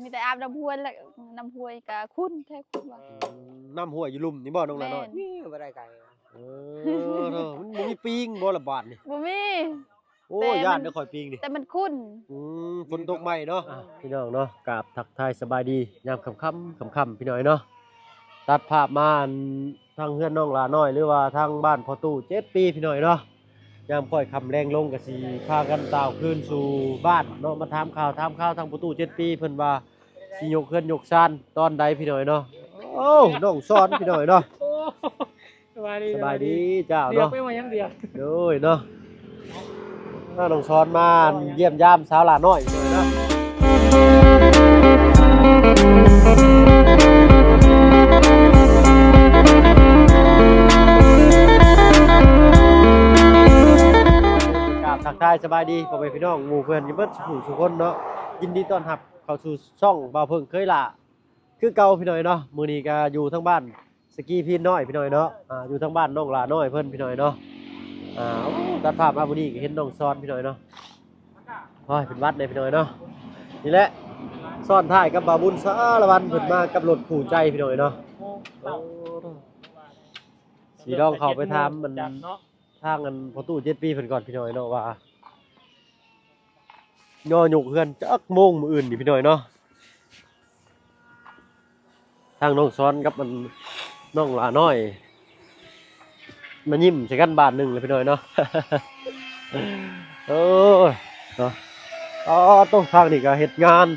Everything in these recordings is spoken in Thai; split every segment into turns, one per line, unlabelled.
มีแต่อาบน้ำห้วยแล้วน้ำห้วยก็คุ้นแท้คุ้นว่า
น้ำห้วยอยู่ลุ่มนี่บ่น้องหลาน้อย
นี่บ่ได้ไกล
เออเด้อมันบ่มีปิงบ่ละบาดนี่
บ่มี
โอ้ย่านเด้อข่อยปิงนี่
แต่มันคุ้น
ฝนตกใหม่เนาะพี่น้องเนาะกราบทักทายสบายดียามค่ำๆพี่น้อยเนาะตัดภาพมาทางเฮือนน้องหลาน้อยหรือว่าทางบ้านพ่อตู้7ปีพี่น้อยเนาะยามค่อยค่ำแรงลงก็สิพากันต้าวคืนสู่บ้านเนาะมาถามข่าวทางพ่อตู้7ปีเพิ่นว่าสิยกเฮือนยกซานตอนใดพี่น้อยเนาะโอ้น้องสอนพี่น้อยเนาะสบายดีเจ้าเนาะเดียวไปมายังเดียวโอ้ยเนาะน้องสอนมาเยี่ยมยามสาวหลาน้อยพี่น้อยเนาะทักทายสบายดีพ่อแม่พี่น้องหมู่เพื่อนยินเบิดทุกคนเนาะยินดีต้อนรับเข้าสู่ช่องบ่าวเพิ่งเคยล่ะคือเก่าพี่น้อยเนาะมื้อนี้ก็อยู่ทั้งบ้านสกีพี่น้อยพี่น้อยเนาะอยู่ทั้งบ้านน้องหลาน้อยเพิ่นพี่น้อยเนาะตัดภาพมามื้อนี้ก็เห็นน้องซ้อนพี่น้อยเนาะโอ้ยเป็นวัดเลยพี่น้อยเนาะนี่แหละซ้อนท้ายกับบ่าวบุญสารวันเพิ่นมากับรถคู่ใจพี่น้อยเนาะสิลองเข้าไปถามมันทางกันพอตู้7ปีเพิ่นก่อนพี่น้อยเนาะว่าย่อหยุกเฮือนจักโมงมื้ออื่นนี่พี่น้อยเนาะทางน้องซ้อนกับมันน้องหลาน้อยมายิ้มใส่กันบาทหนึ่งเลยพี่น้อยเนาะเออเนาะต้องทางนี่ก็เฮ็ดงาน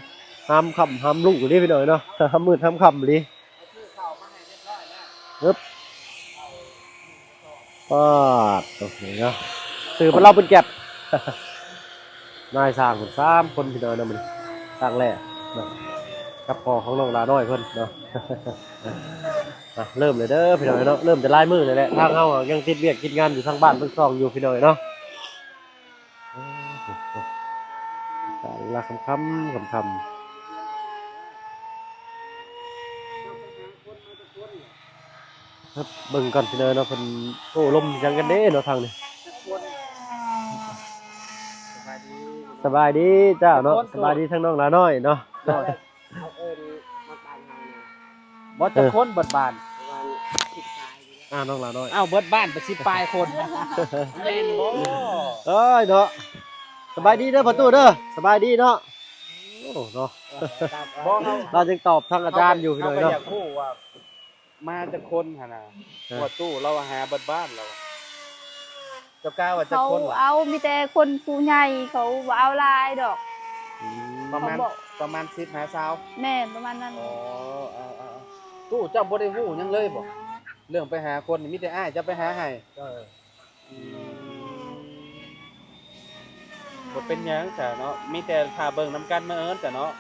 ห้ามค่ำห้ามลุ่งอยู่นี่พี่น้อยเนาะห้ามมืดห้ามค่ำเลยปึ๊บโอเคเนาะสื่อมาเล่าเป็นแก็บนายสร้างคน3คนพี่น้อยเนาะมันสร้างแหล่กับพ่อของน้องหลาน้อยเพิ่นเนาะเริ่มเลยเด้อพี่น้อยเนาะเริ่มจะลายมือเลยแหละทางเฮายังติดเวียกติดงานอยู่ทางบ้านเพิ่นซ่องอยู่พี่น้อยเนาะลาค่ำครับเบิ่งก่อนพี่น้อยเนาะเพิ่นโอ้ลมยังกันเด้เนาะทางนี้สบายดีเจ้าเนาะสบายดีทั้งน้องหลาน้อยเนาะ
บ่จะคนเบิดบ้าน
น้องหลาน้อย
เบิดบ้านไป10ปลายคนเล่นบ่
เอ้ยเนาะสบายดีเด้อพ่อตู้เด้อสบายดีเนาะโอ้เนาะเราจึงตอบทางอาจารย์อยู่พี่น้อยเนาะ
อยากรู้ว่ามาจะคนหั่นน่ะพ่อตู้เราหาเบิดบ้านเราเจ้ากล้าว่าจะคนว่ะ
เอามีแต่คนผู้ใหญ่เขาบ่เอาลายดอก
ประมาณ10 หา20
แม่นประมาณนั้น
ตู้เจ้าบ่ได้ฮู้หยังเลยบ่เรื่องไปหาคนนี่มีแต่อ้ายจะไปหาให้บ่เป็นหยังจ้ะเนาะมีแต่ถ้าเบิ่งนำกันมื้อเอิ้นจ้ะเนาะ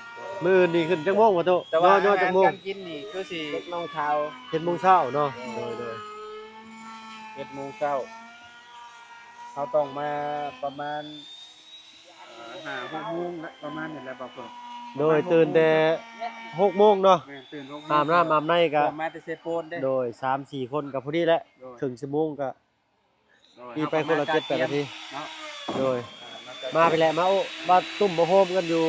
มื้อนี่ขึ้นจักโมงบ่ตู้
แต่ว่าจักโมงการกินนี่คือสิ7:00 น
7:00 นเนาะโดย
7:00 นเฮาต้องมาประมาณ5-6 โมงนะประมาณนี้แหละบ่เพิ่น
โดยตื่นแต่6 โมงเนาะ
ตื่น6 โมง
อาบน้ำอาบในก็
มาแต่เซโปนเด้
โดย 3-4 คนก็พอดีแล้วครึ่งชั่วโมงก็ขี่ไปคนละ 7-8 นาที
เนาะ
โดยมาไปแล้วมาโอ้บ้านตุ้มมาโฮมกันอยู่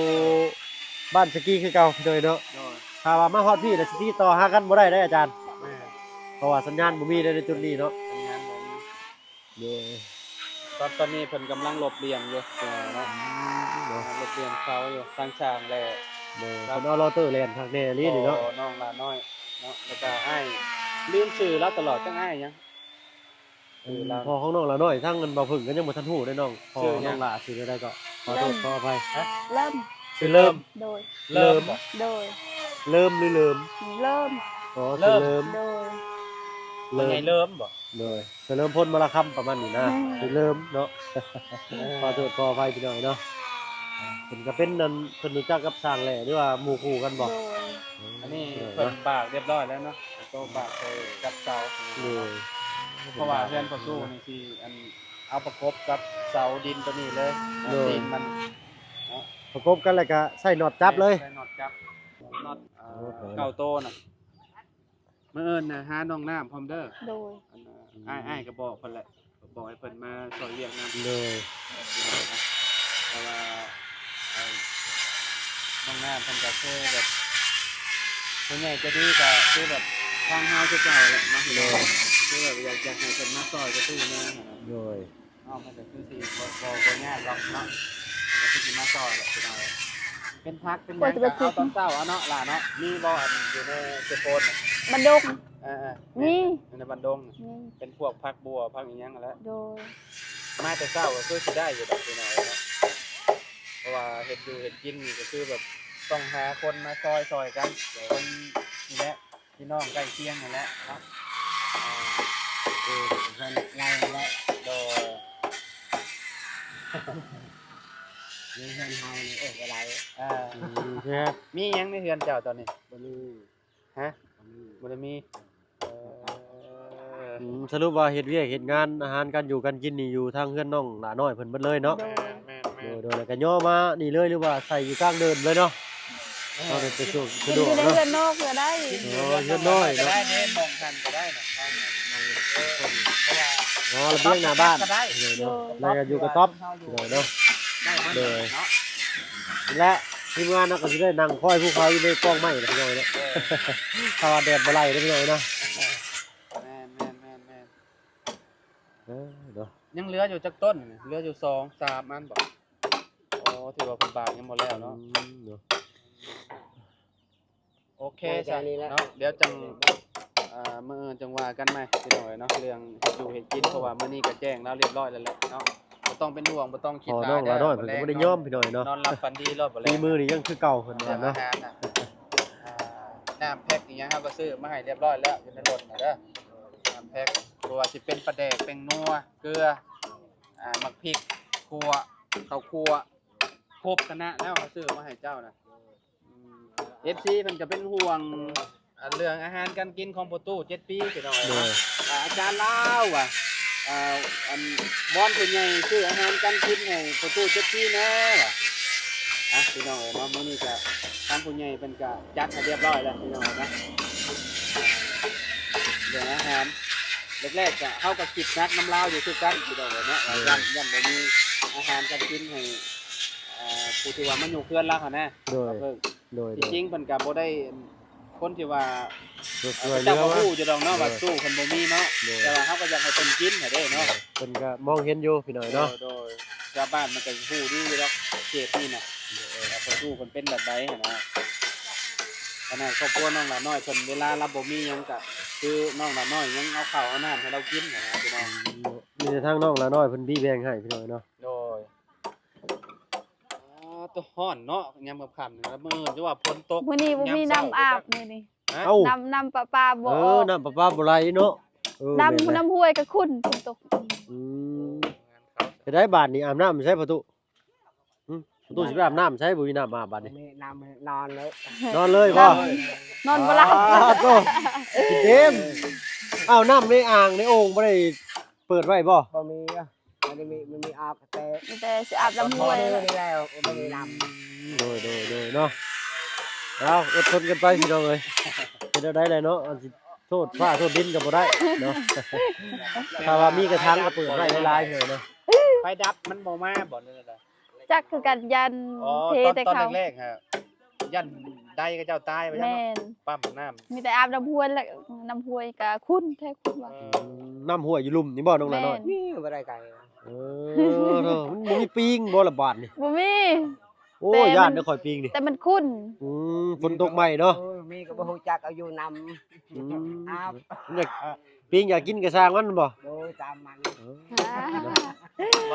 บ้านสกีคือเก่าโดยเนาะถ้าว่ามาฮอดพี่แล้วสกีต่อหากันบ่ได้เด้ออาจารย์เพราะว่าสัญญาณบ่มีในจุดนี้เนาะ
สัญญาณบ่มี
โดย
ตอนนี้เพิ่นกำลังลบเลียงอยู่เนาะลบเลียงเขาอยู่สร้างช่างแล้ว
เพิ่นเอาโรเตอร์แล่นทางแน่ลีนี่เนาะ
น้องหลาน้อยเนาะแล้วก็อ้ายลืมชื่อแล้วตลอดจังอ้ายหยัง
พ่อของน้องหลาน้อยทั้งเงินบ่พึ่งก็ยังบ่ทันฮู้ได้น้องพ่อน้องหลาสิได้ก็ขอโทษขออภัย
เริ่ม
ชื่อเริ่ม
โดย
เริ่ม
โดย
เริ่มหรือเริ่ม
เริ่ม
อ๋อเริ่ม
โดย
ไงเริ่มบ่
โดยเริ่มพ้นมรคัมประมาณนี้นะคือเริ่มเนาะขอโทษขออภัยพี่น้องเนาะเพิ่นก็เป็นนั่นเพิ่นรู้จักกับสร้างแหล่หรือว่าหมู่คู่กันบ่
อันนี้เพิ่นปากเรียบร้อยแล้วเนาะโตปากไปกับเสาเพราะว่าเพื่อนพ่อสู้นี่สิอันเอาประกบกับเสาดินตัวนี้เลยดินมัน
ประกบกันแล้วก็ใส่น็อตจับเลย
ใส่น็อตจับน็อตเก่าโตน่ะมื้ออื่นน่ะหาน้องน้ำพร้อมเด้อ
โดย
อ้ายก็บอกเพิ่นแหละบอกให้เพิ่นมาช่วยเรียกนำ
เลย
เพราะว่า น้องน้ำเพิ่นก็คือแบบส่วนใหญ่จะดีก็คือแบบทางเฮาคือเก่าแหละเนาะพี่น้องคือแบบอยากให้เพิ่นมาซอยกระตู้แน่หั่นน่ะ
โดย
มันก็คือสิบ่ยากหรอกเนาะมันก็คือสิมาซอยแหละพี่น้องเป็นพักเป็นหยังก็เอาตอนเช้าเอาเนาะล่ะเนาะมีบ่อันอยู่ในเซโปน
บันดง นี่
ในบันดง
นี่
เป็นพวกผักบัวผักอีหยังนั่นแหละ
โดย
มาแต่เช้าก็คือสิได้อยู่ดอกพี่น้องเนาะเพราะว่าเฮ็ดอยู่เฮ็ดกินนี่ก็คือแบบต้องหาคนมาซอยกันคนนี่แหละพี่น้องใกล้เคียงนั่นแหละเนาะ
เพิ่นไล่และ
โดย
มีเพิ่นเฮานี่โอ้บ่ได้
ใช่ครับ
มีหยังในเรือนเจ้าตอนนี้
บ่มี
ฮะ
บ่มี
บ่ได้มี
สรุปว่าเฮ็ดเวียกเฮ็ดงานอาหารการอยู่กันกินนี่อยู่ทางเฮือนน้องหลาน้อยเพิ่นเบิดเลยเนาะ
โดย
แม่
โดยแล้วก็ย่อมานี่เลยหรือว่าใส่อยู่กลางเดินเลยเนาะเอาได้สะดวก
กิ
สะ
น
ดว
อก ยู่ใน
เนาะ
เรือนนอกก็ได้
เรือนน้อยก็ได้เด้มองทันก็ได้น่ะเพราะว่า
อ๋อระเบียงหน้าบ้าน
ก็ได้
เลยเนาะแล้วก็อยู่กับต๊อบเลยเนาะ
ได้หมด
โดย
เนาะ
และทีมงานเนาะก็สิได้นั่งคอยผู้เขาอยู่ในกล้องไม้นะพี่น้อยเนาะถ้าว่าแดดบ่ไล่เด้อพี่น้อยเนาะ
แม่น
เนาะ
ยังเหลืออยู่จักต้นเหลืออยู่2 3อันบ่อ๋อถือว่าเพิ่นบางยังบ่แล้วเนาะ
เนาะ
โอเคจ้ะเนาะเดี๋ยวจังมื้ออื่นจังว่ากันใหม่พี่น้อยเนาะเรื่องเฮ็ดอยู่เฮ็ดกินเพราะว่ามื้อนี้ก็แจ้งแล้วเรียบร้อยแล้วแหละเนาะบ่ต้องเป็นห่วงบ่ต้องคิด
พอ
หลา
น้อย งหลาน้อยเพิ่น
เด้
ก็บ่ได้ยอมพี่น้อยเนาะ
นอนหลับฝันดีรอดบ่แล้
ฝี
ว
มือนี่ยังคือเก่าเพิ่น
เรื่
ว่า
องอา
เนาะ
หารน่ะน้ำแพ็คอีหยังเฮาก็ซื้อมาให้เรียบร้อยแล้วอยู่ในรถน่ะเด้อน้ำแพ็คบ่ว่าสิเป็นปลาแดกเป็นนัวเกลือหมักพริกขั่วข้าวคั่วครบคณะแล้วเขาซื้อมาให้เจ้าน่ะFC เพิ่นก็เป็นห่วงเรื่องอาหารการกินของประตู7ปีพี่น้อง
โดย
อาจารย์ลาวอ่ะอันบอนผู้ใหญ่ซื้ออาหารการกินให้ประตู7ปีแน่ว่ะพี่น้องเนาะมื้อนี้ก็ทางผู้ใหญ่เพิ่นก็จัดให้เรียบร้อยแล้วพี่น้องนะเรื่องอาหารแรกๆก็เฮาก็คิดนักน้ำลาวอยู่คือกันพี่น้องเนาะว่ายันบ่มีอาหารการกินให้ผู้ที่ว่ามันอยู่เพื่อนแล้วหั่นนะ
โดย โดย
จริงๆเพิ่นก็บ่ได้คนที่ว่า
สวยๆ
เจ้า
เรือ
ก็
ว่า
ฮู้อยู่ดอกเนาะว่าตู้เพิ่นบ่มีเนาะแต่ว่าเฮาก็อยากให้เพิ่นกินให้ได้เนาะ
เพิ่นก็มองเห็นอยู่พี่น้อยเนาะ
โดยชาวบ้านมันก็ฮู้ดีอยู่ดอกเขตนี่น่ะเพิ่นตู้เพิ่นเป็นแบบใดหั่นนะขนาดครอบครัวน้องหลาน้อยเพิ่นเวลาเราบ่มีหยังก็คือน้องหลาน้อยยังเอาข้าวเอาน้ำให้เรากินหั่นนะพี่น้อง
มีแต่ทางน้องหลาน้อยเพิ่นบี้แบ่งให้พี่น้อยเนาะ
โดยตัวฮ้อนเนาะยามค่ำๆนี่แล้วมื้อจะว่าฝนตก
มื้อนี้บ่มีน้ำอาบมื้อนี้
เอ้า
น้ำประปาบ่ออก
น้ำประปาบ่ไหลเนาะแม่น
น้ำห้วยก็ขุ่นฝนตก
อืมจะได้บาดนี่อาบน้ำใช้ประตูประตูสิไปอาบน้ำใช้บ่มีน้ำอาบบัด
บ่
นี่
มีน้ำนอนเลย
นอนเลยบ่
นอนบ่หลับ
โตสิเต็มอ้าวน้ำในอ่างในโอ่งบ่ได้เปิดไว้บ่
บ่มีอ่ะมันมีอาบแต่
มีแต่สิอาบน้ำห้วย
นี่แล้วบ่มีน้
โดยเนาะเอาอดทนกันไปพี่น้องเอ้ยเป็นเอาได้เลยเนาะอันสิโทษฟ้าโทษดินก็บ่ได้เนาะถ้าว่ามีกระถางก็เปิดไว้หลายๆเลยเนาะ
ไฟดับมันบ่มาบ่นั่นน่ะ
จักคือกันยัน
อ๋อ
เท
ตอน
แต่
ตอน
เขา
แรกๆฮะยันได้กับเจ้าตายไปแล้ว
แม่
เนาะ
น
ปั๊มน้ำ
มีแต่อาบน้ำห้วยแล้วน้ำห้วยก็ขุ่นแท้ขุ่นว่า
น้ำห้วยอยู่ลุ่มนี่บ่น้องหลานน้อย
ำนี่บ่ได้ไกล
เออเนาะมันบ่มีปิงบ่ละบาดนี่
บ่มี
โอ้
แต่มัน
ย่านเด้อข่อยปิงนี่
แต่มันขุ่น
ฝนตกใหม่เนาะ
มีก็บ่ฮู้จักเอาอยู่น
อืม
ำอาบ
อยากปิงอยากกินก็สร้างมันบ่
โดยตามมัน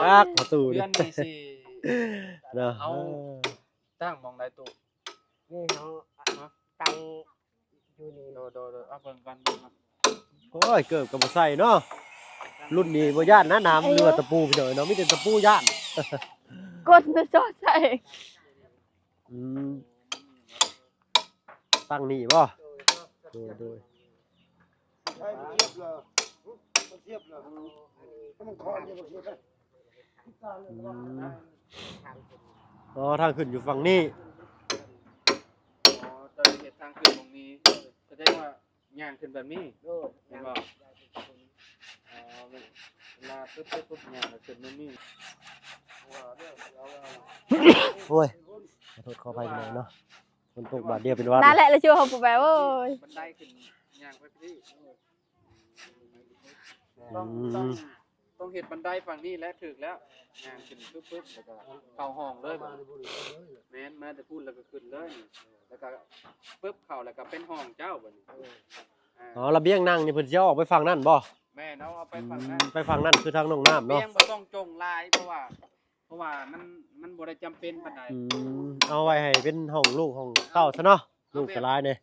รักประตู
เพื่
นี่
อนนี่สิ
เนาะ
เอา ตั้งมองได้ตู้
นี่เฮาตั้งอยู่นี่
โดเอาเบิ่งกัน
โอ้ยเกิบก็บ่ใส่เนาะรุ่นนี้บ่ย่านนะน้ำเรือตะปูพี่น้อยเนาะมีแต่ตะปูย่าน
กดจะจอดใส่
อืมตั้งนี่บ่โดย อ๋อทางขึ้นอยู่ฝั่งนี้
อ๋อตอนนี้เฮ็ดทางขึ้นตรงนี้แสดงว่าย่างขึ้นแบบนี้
โดย
เห็นบ่อ๋อเวลาปึ๊บย่างแล้วขึ้นแบบนี้
โอ้ย ขอโทษขออภัยพี่น้องเนาะฝนตกบาดเดียวเป็นหวัด
นั่นแหละเลยชัวร์ของปู่แบบโอ้ย
บันไดขึ้นย่างไปพี่
อื
ต้อง
ม
ต้องเห็ดบันไดฝั่งนี้แล้วถึกแล้วย่างขึ้นปึ๊บๆแล้วก็เข้าห้องเลยแม่นมาแต่พูดแล้วก็ขึ้นเลยแล้วก็ปึ๊บเข้าแล้วก็เป็นห้องเจ้าบัดนี้
อ๋อระเบียงนั่งนี่เพิ่นสิเอาออกไปฝั่งนั้นบ่
แม่เนาะเอาไปฝั่งนั้น
ไปฝั่งนั้นคือทางน้องน้ำ
เบี้
เนาะ
ยงบ่ต้องจงลายเพราะว่ามันบ่ได้จำเป็นปานใด
เอาไว้ให้เป็นห้องลูกห้องเต้าซะเนาะลูกก็หลายเด้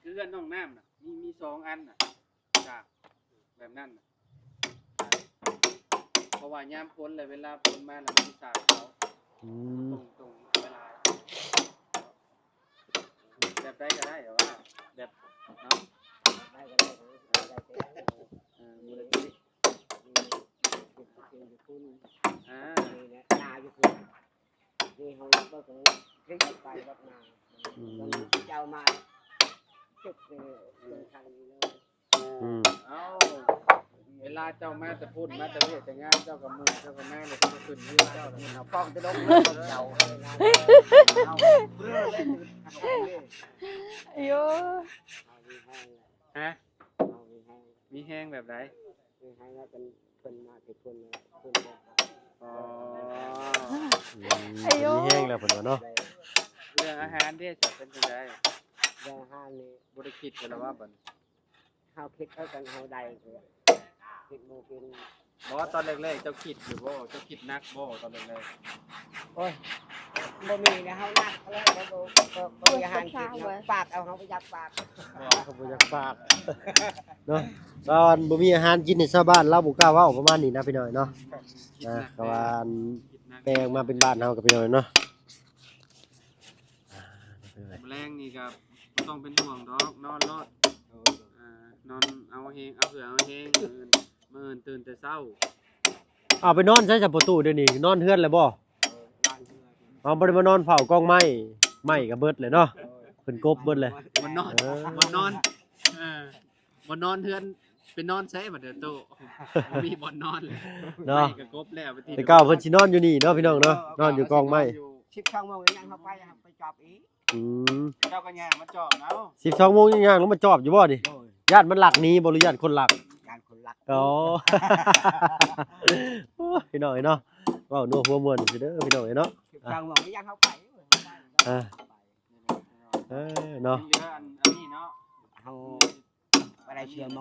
คือเรือนห้องน้ำน่ะมี2อันน่ะจ้าแบบนั้นน่ะเพราะว่ายามฝนเลยเวลาฝนมาแล้วมันสิสาดเขา
อืม
ตรงเวลาแบบได้ก็ได้แต่ว่าแบบเนาะมูลนิธิอ่า
นาอยู่คือนี่เขารับเบิกคลิกไปรับนาเจ้ามาจุดเลยทางนี้เลย
เอาเวลาเจ้ามาจะพูดมาจะเรียกแต่งานเจ้ากับมือเจ้ากับแม่เลยจะขึ้นเรื่องเจ้าแล้ว
เอาป้องจะลงเจ้าเอาเพื่อเล่น
โย
ฮะ
มีแห้ง
มีแห้งแบบไหน
มีแห้งแล้วเป็นคนมาติดคนคน
อ๋อ
มีแห้งแล้วเพิ่นว่าเนาะ
เรื่องอาหารเด้จะเป็นจังได
เรื่องห้างนี่
บ่ได้คิดกันแล้วว่าบัด
เขาคิดเขากันเขาใดคือคิดโมกิน
บ่ตอนแรกๆเจ้าคิดอยู่บ่เจ้าคิดนักบ่ตอนแรก
โอ้ยบ่มีนะเขานักแล้วบ่มีอาหารกินปากเอาเขาไปยัดปาก
ๆ
เขาบ่อยากฝากเนาะตอนบ่มีอาหารกินในชาวบ้านเราบ่กล้าเว้าประมาณนี้นะพี่น้อยเนาะก็ว่าแปลงมาเป็นบ้านเฮากับพี่น้อยเนาะ
แรงนี่ก็บ่ต้องเป็นห่วงดอกนอนรอดนอนเอาเฮงเอาเหือเอาเฮงมื้ออื่นตื่นแต่เช้า
เอาไปนอนใช้จับประตูเดี๋ยวนี้นอนเฮือนเลยบ่เอาบ่ได้มานอนเฝ้ากองไม้ก็เบิดเลยเนาะเพิ่นกบเบิดเลย
บ่นอนบ่นอนบ่นอนเฮือนไปนอนใช้บัดเดี๋ยวโตบ่มีบ่นอนเลย
เนาะ
ไม่ก็กบแล้วไปที
แต่เก่าเพิ่นสินอนอยู่นี่เนาะพี่น้องเนาะนอนอยู่กองไม้
12 โมงยังเขาไปจอบอีก
เจ้าก็ย่างมาจอบเอา
12 โมงย่างๆลงมาจอบอยู่บ่ดิญาติมันหลักหนี้บ่หรือญาติคนหลัก
การคนรัก
อ๋อ พี่น้องเนาะเว้านัวหัวม่วนสิเด้อพี่น้องเนาะ
12 โมงยังเขาไป
เนาะ
เหลืออันนี้เนาะ
เขาไปได้เชียร์โม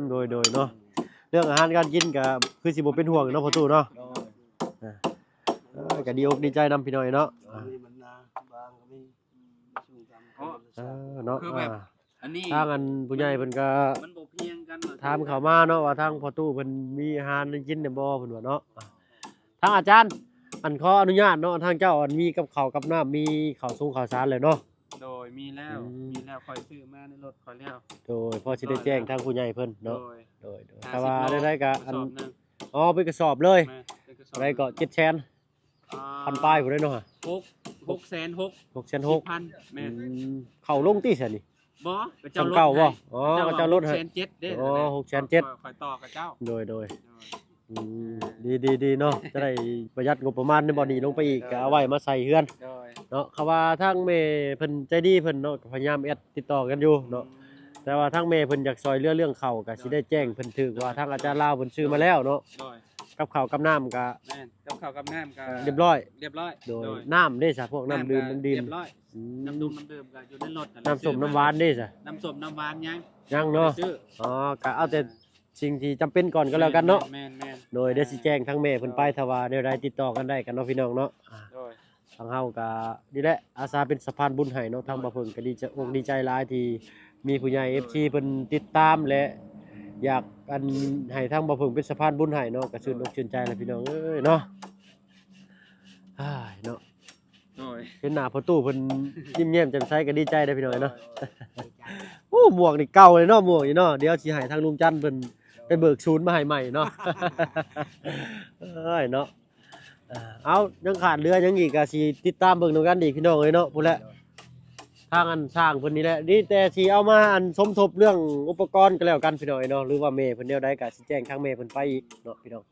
โดยเนาะเรื่องอาหารการกินก็คือสิบ่เป็นห่วงเนาะพ่อตู่เนาะก็ดีอกดีใจนำพี่น้องเนาะเนาะ
คือแบบอันนี้
ทางอันผู้ใหญ่เพิ่นก็
มันบ่เพียงกันหรอก
ถามเข้ามาเนาะว่าทางพ่อตู่เพิ่นมีอาหารกินได้บ่เพิ่นว่าเนาะทางอาจารย์อันขออนุญาตเนาะทางเจ้าอันมีกับข้าวกับน้ำมีข้าวสุงข้าวสารเลยเนาะ
โดยมีแล้วคอยซื้อมาในรถคอยแล้ว
โดยพอสิได้แจ้งทางผู้ใหญ่เพิ่น
โด
เนาะ
ย
โดยถ้าว่าได้ก็อัน
สอบหนึง
อ๋อเป็นกระสอบเลย
แม่เป็นกระสอบ
อะไรก็7แสนพันป้ายพุ่นได้เนาะ
6,600,000
6แสน6
แม่น
เข้าลงติซะนี่
บ่
จำเก่าบ่อ๋อเจ้าลดให้
6,700,000เด้
อ๋อ6,700,000
คอยต่อกับเจ้า
โดยดีเนาะจะได้ประหยัดงบประมาณในบ่อนี้ลงไปอีกก็เอาไว้มาใส่เฮือน
โดย
เนาะเขาว่าทางแม่เพิ่นใจดีเพิ่นเนาะก็พยายามแอดติดต่อกันอยู่เนาะแต่ว่าทางแม่เพิ่นอยากซอยเรื่องข้าวก็สิได้แจ้งเพิ่นถึกว่าทางอาจารย์ลาวเพิ่นซื้อมาแล้วเนาะ
โดย
กับข้าวกับน้ำก็
แม่นกับข้าวกับน้ำก็
เรียบร้อย
เรียบร้อย
โดยน้ำเด้ซะพวกน้ำดื่มน้ำดื่ม
เรียบร้อยน้ำดื่มก็อยู่ในรถ
น้ำส้มน้ำหวานเด้ซะ
น้ำส้มน้ำหวานยัง
ยังเนาะ
ซื้อ
อ๋อก็เอาแต่สิ่งที่จำเป็นก่อนก็แล้วกันเนาะ
แม่น
โดยได้สิแจ้งทางแม่เพิ่นไปถ้าว่าแนวใดติดต่อกันได้กันเนาะพี่น้องเนาะ
โดย
ทางเฮาก็นี่แหละอาสาเป็นสะพานบุญให้เนาะทางบ่เพิ่นก็ดีใจอกดีใจหลายที่มีผู้ใหญ่ FC เพิ่นติดตามและอยากอันให้ทางบ่เพิ่นเป็นสะพานบุญให้เนาะก็ชื่นอกชื่นใจแหละพี่น้องเอ้ยเนาะอ้ายเนาะ
โดย
เห็นหน้าพ่อตู้เพิ่นยิ้มแย้มแจ่มใสก็ดีใจเด้อพี่น้องเนาะโอ้หมวกนี่เก่าเลยเนาะหมวกนี่เนาะเดี๋ยวสิให้ทางลุงจันทร์เพิ่นไปเบิกศูนย์มาให้ใหม่เนาะ เอ้ยเนาะเอายังขาดเรือยังอีกก็สิติดตามเบิ่งนำกันอีกพี่น้องเอ้ยเนาะพู้นแหละทางอันสร้างเพิ่นนี่แหละนี่แต่สิเอามาอันสมทบเรื่องอุปกรณ์ก็แล้วกันพี่น้องเอ้ยเนาะหรือว่าแม่เพิ่นแนวใดก็สิแจ้งทางแม่เพิ่นไปอีกเนาะพี่น้อง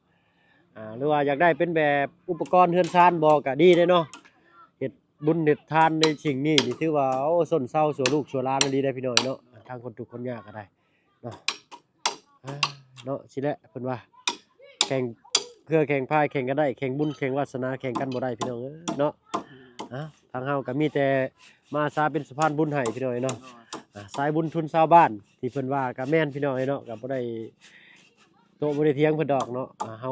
หรือว่าอยากได้เป็นแบบอุปกรณ์เฮือนชานบ่ก็ดีเด้เนาะเฮ็ด บุญเน็ดทานในสิ่งนี้นี่ถือว่าโอ้ส้นเศร้าสัวลูกสัวหลานอันนี้ได้พี่น้อยเนาะทางคนทุกข์คนยากก็ได้เนาะเนาะสิแหละเพิ่นว่าแข่งเพื่อแข่งพายแข่งกันได้แข่งบุญแข่งวาสนาแข่งกันบ่ได้พี่น้องเนาะทางเฮาก็มีแต่มาซาเป็นสะพานบุญให้พี่น้อยเนาะสายบุญทุนชาวบ้านที่เพิ่นว่าก็แม่นพี่น้อยเนาะก็บ่ได้โตบ่ได้เถียงเพิ่นดอกเนาะเฮา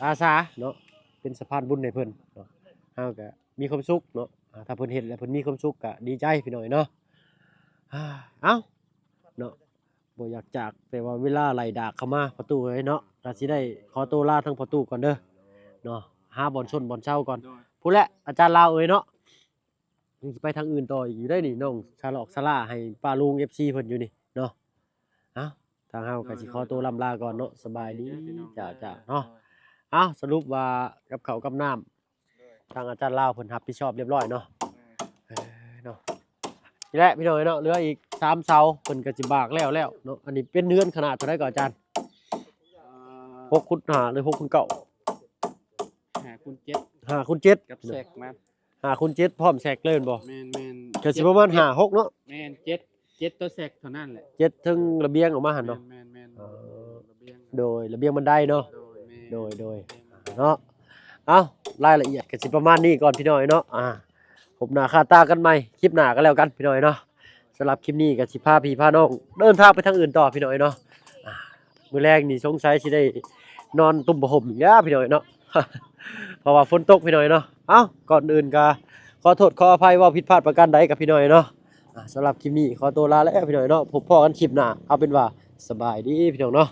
อาสาเนาะเป็นสะพานบุญให้เพิ่นเนาะเฮาก็มีความสุขเนาะถ้าเพิ่นเฮ็ดแล้วเพิ่นมีความสุขก็ดีใจพี่น้อยเนาะเอ้าเนาะบ่อยากจากแต่ว่าเวลาไหลดากเข้ามาประตูเอ้ยเนาะก็สิได้ขอตัวลาทั้งประตูก่อนเด้อเนาะหาบ่อนชนบ่อนเช่าก่อนพูดแล้วอาจารย์ลาวเอ้ยเนาะยังสิไปทางอื่นต่ออยู่ได้นี่น้องชาลอกซาลาให้ป้าลุง FC เพิ่นอยู่นี่เนาะทางเฮาก็สิขอตัวลำลาก่อนเนาะสบายดีจ้าเนาะสรุปว่ากับข้าวกับน้ำทางอาจารย์ลาวเพิ่นรับผิดชอบเรียบร้อยเนาะเนาะนี่แหละพี่น้อยเนาะเหลืออีก3เสาเพิ่นก็สิบากแล้วเนาะอันนี้เป็นเรือนขนาดเท่าใดก่อนอาจารย์6 x 5หรือ6 x 9
5 คูณ 7
5 x 7
กับแซกมา
5 x 7พร้อมแซกเลยแม่นบ่
แม่น
ก็สิประมาณ5 6เนาะ
แม่น7ตัวแซกเท่านั้นแหละ
7ถึงระเบียงออกมาหั่นเนาะ
แม่นระเบียง
โดยระเบียงบันไดเนาะโดยเนาะรายละเอียดก็สิประมาณนี้ก่อนพี่น้อยเนาะพบหน้าค่าตากันใหม่คลิปหน้าก็แล้วกันพี่น้อยเนาะสำหรับคลิปนี้ก็สิพาพี่พาน้องเดินทางไปทางอื่นต่อพี่น้อยเนาะมื้อแรกนี่สงสัยสิได้นอนตุ่มผ้าห่มอีกแล้วพี่น้อยเนาะ เพราะว่าฝนตกพี่น้อยเนาะก่อนอื่นก็ขอโทษขออภัยว่าผิดพลาดประการใดกับพี่น้อยเนาะสำหรับคลิปนี้ขอตัวลาแล้วพี่น้อยเนาะพบพ่อกันคลิปหน้าเอาเป็นว่าสบายดีพี่น้องเนาะ